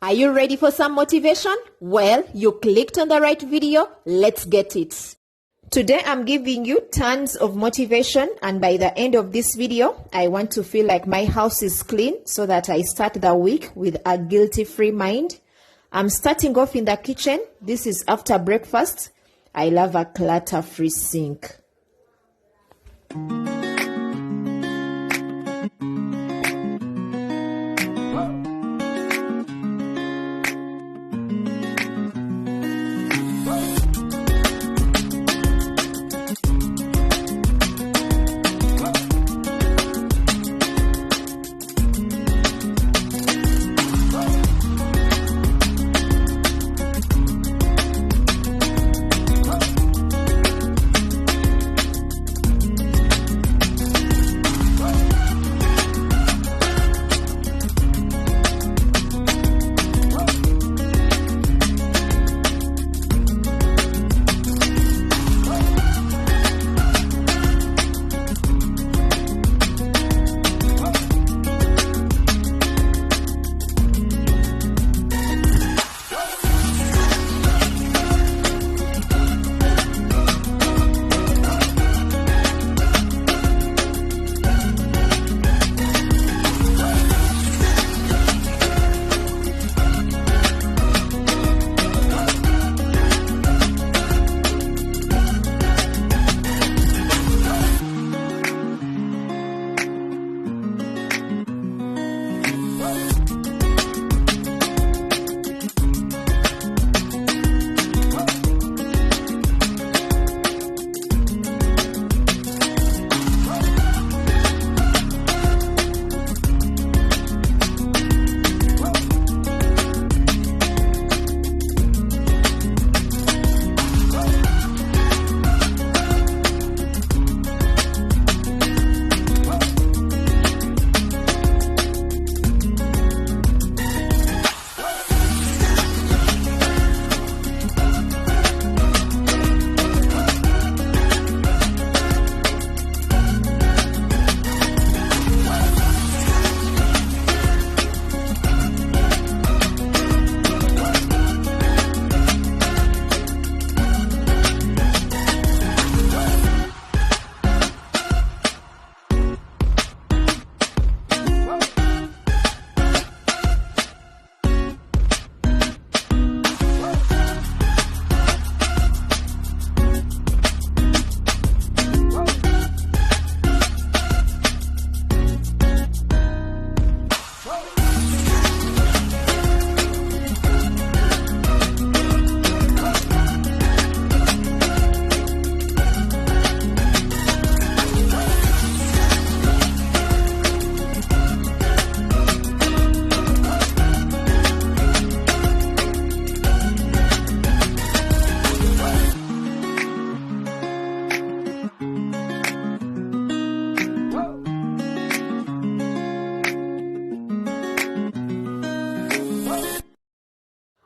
Are you ready for some motivation? Well, you clicked on the right video. Let's get it. Today I'm giving you tons of motivation, and by the end of this video, I want to feel like my house is clean so that I start the week with a guilty-free mind. I'm starting off in the kitchen. This is after breakfast. I love a clutter-free sink.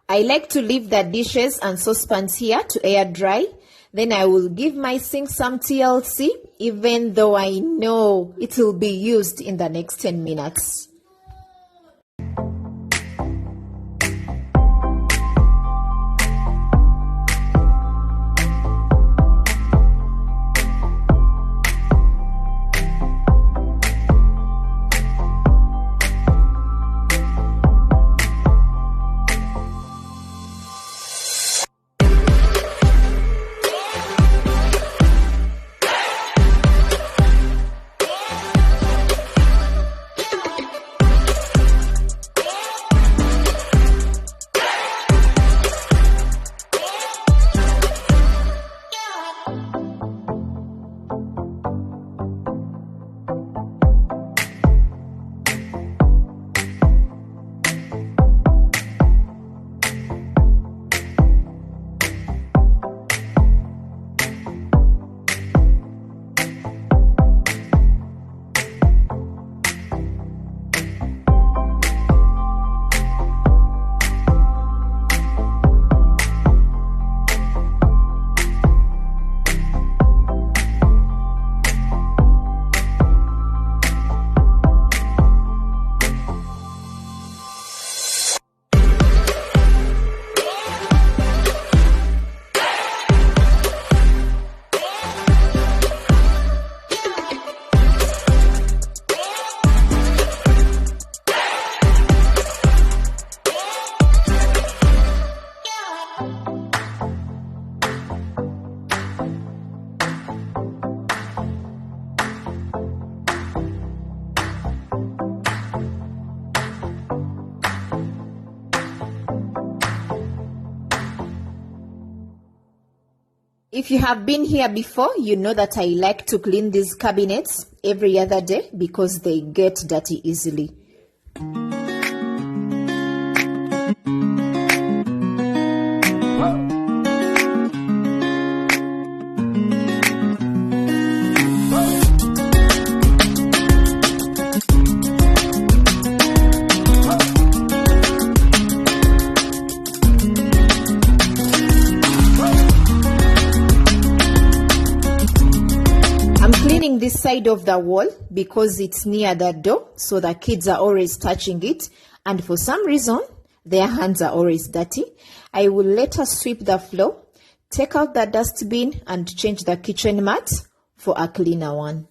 I like to leave the dishes and saucepans here to air dry. Then I will give my sink some TLC, even though I know it will be used in the next 10 minutes. If you have been here before, you know that I like to clean these cabinets every other day because they get dirty easily. This side of the wall because it's near the door, so the kids are always touching it, and for some reason their hands are always dirty. I will let her sweep the floor, take out the dustbin, and change the kitchen mat for a cleaner one.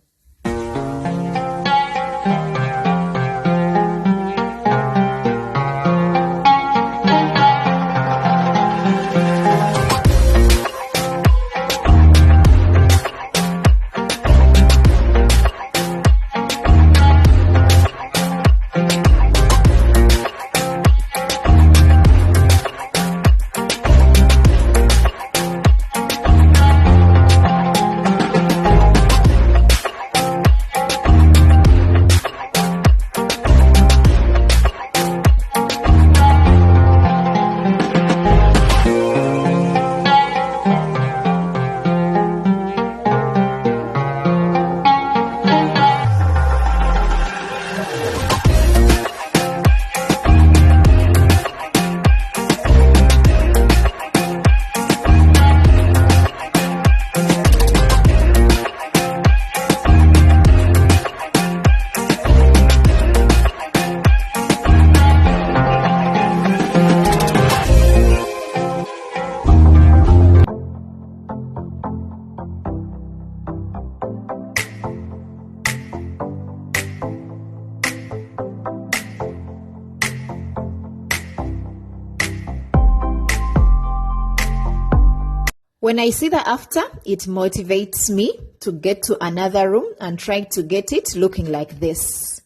When I see the after, it motivates me to get to another room and try to get it looking like this.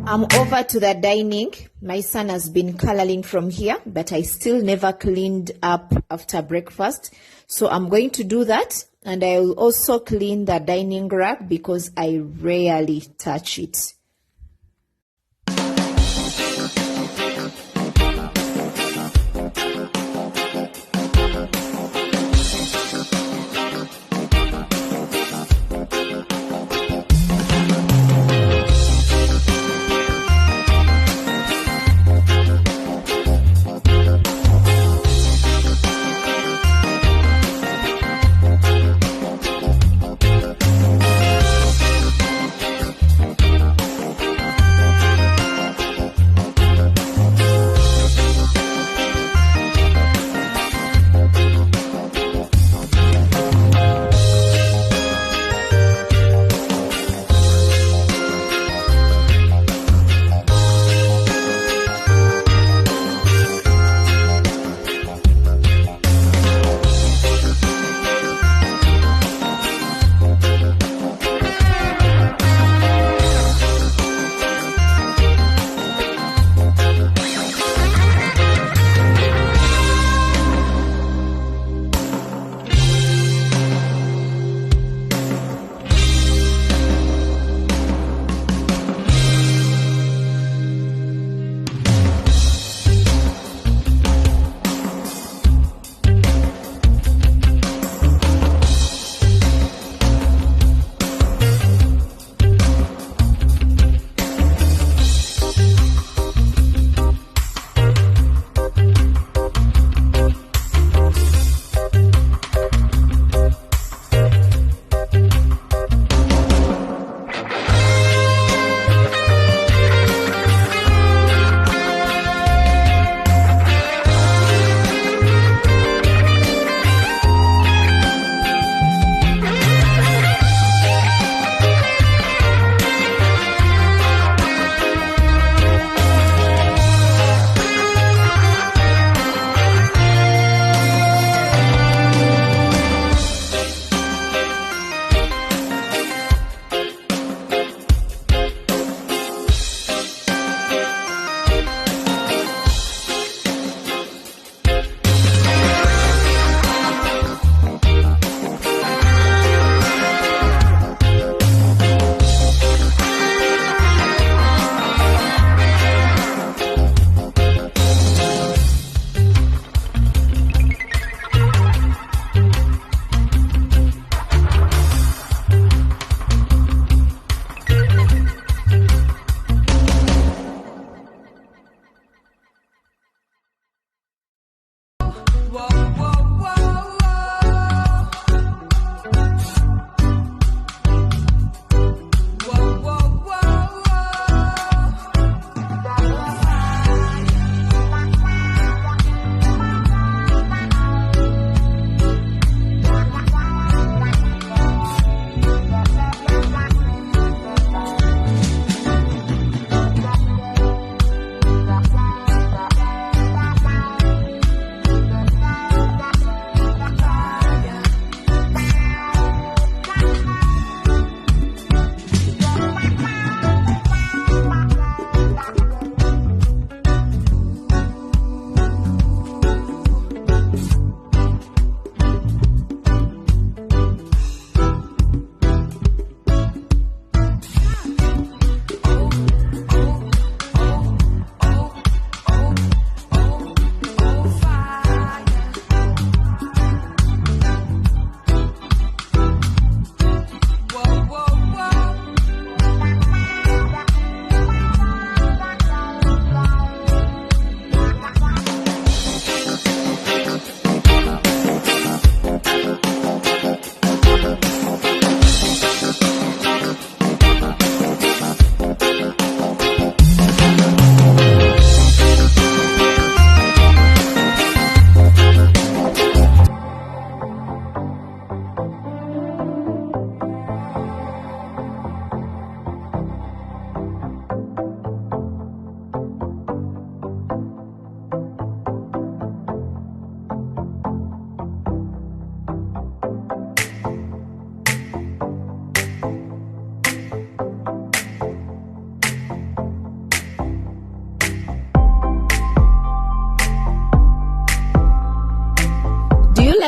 I'm over to the dining. My son has been coloring from here, but I still never cleaned up after breakfast. So I'm going to do that, and I will also clean the dining rack because I rarely touch it.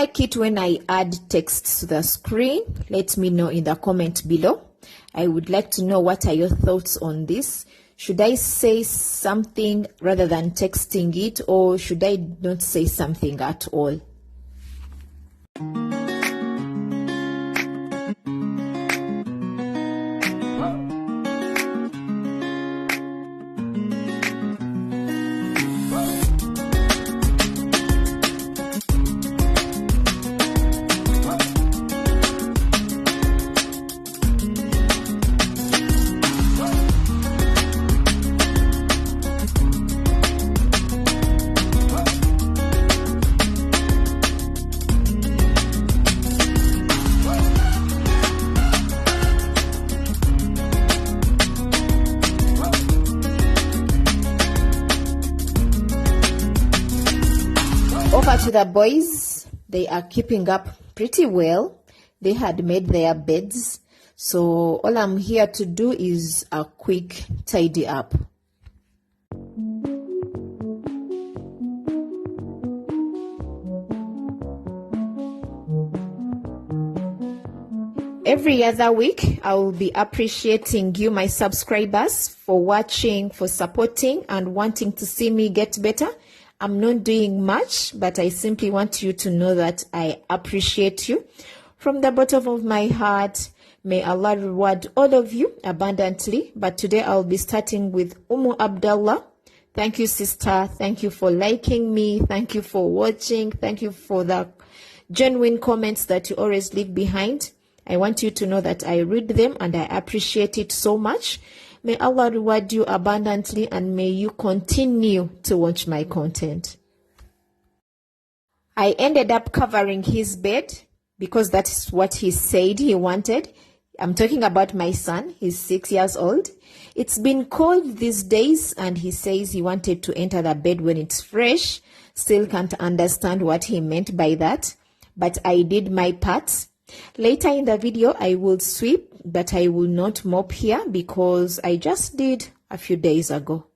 like it when I add text to the screen? Let me know in the comment below. I would like to know what are your thoughts on this. Should I say something rather than texting it, or should I not say something at all? Over to the boys, they are keeping up pretty well. They had made their beds, so all I'm here to do is a quick tidy up. Every other week, I will be appreciating you, my subscribers, for watching, for supporting, and wanting to see me get better. I'm not doing much, but I simply want you to know that I appreciate you. From the bottom of my heart, may Allah reward all of you abundantly. But today I'll be starting with Abdullah. Thank you, sister. Thank you for liking me. Thank you for watching. Thank you for the genuine comments that you always leave behind. I want you to know that I read them and I appreciate it so much. May Allah reward you abundantly, and may you continue to watch my content. I ended up covering his bed because that's what he said he wanted. I'm talking about my son. He's 6 years old. It's been cold these days, and he says he wanted to enter the bed when it's fresh. Still can't understand what he meant by that, but I did my part. Later in the video, I will sweep, but I will not mop here because I just did a few days ago.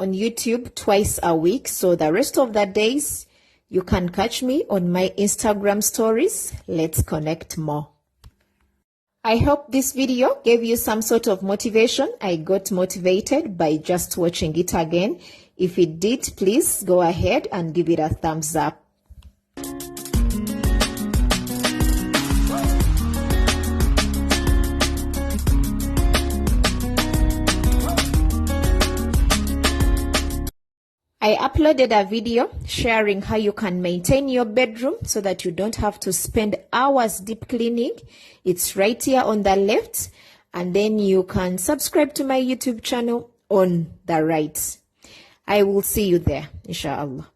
on YouTube twice a week, so the rest of the days you can catch me on my Instagram stories. Let's connect more. I hope this video gave you some sort of motivation. I got motivated by just watching it again. If it did, please go ahead and give it a thumbs up. I uploaded a video sharing how you can maintain your bedroom so that you don't have to spend hours deep cleaning. It's right here on the left, and then you can subscribe to my YouTube channel on the right. I will see you there, inshallah.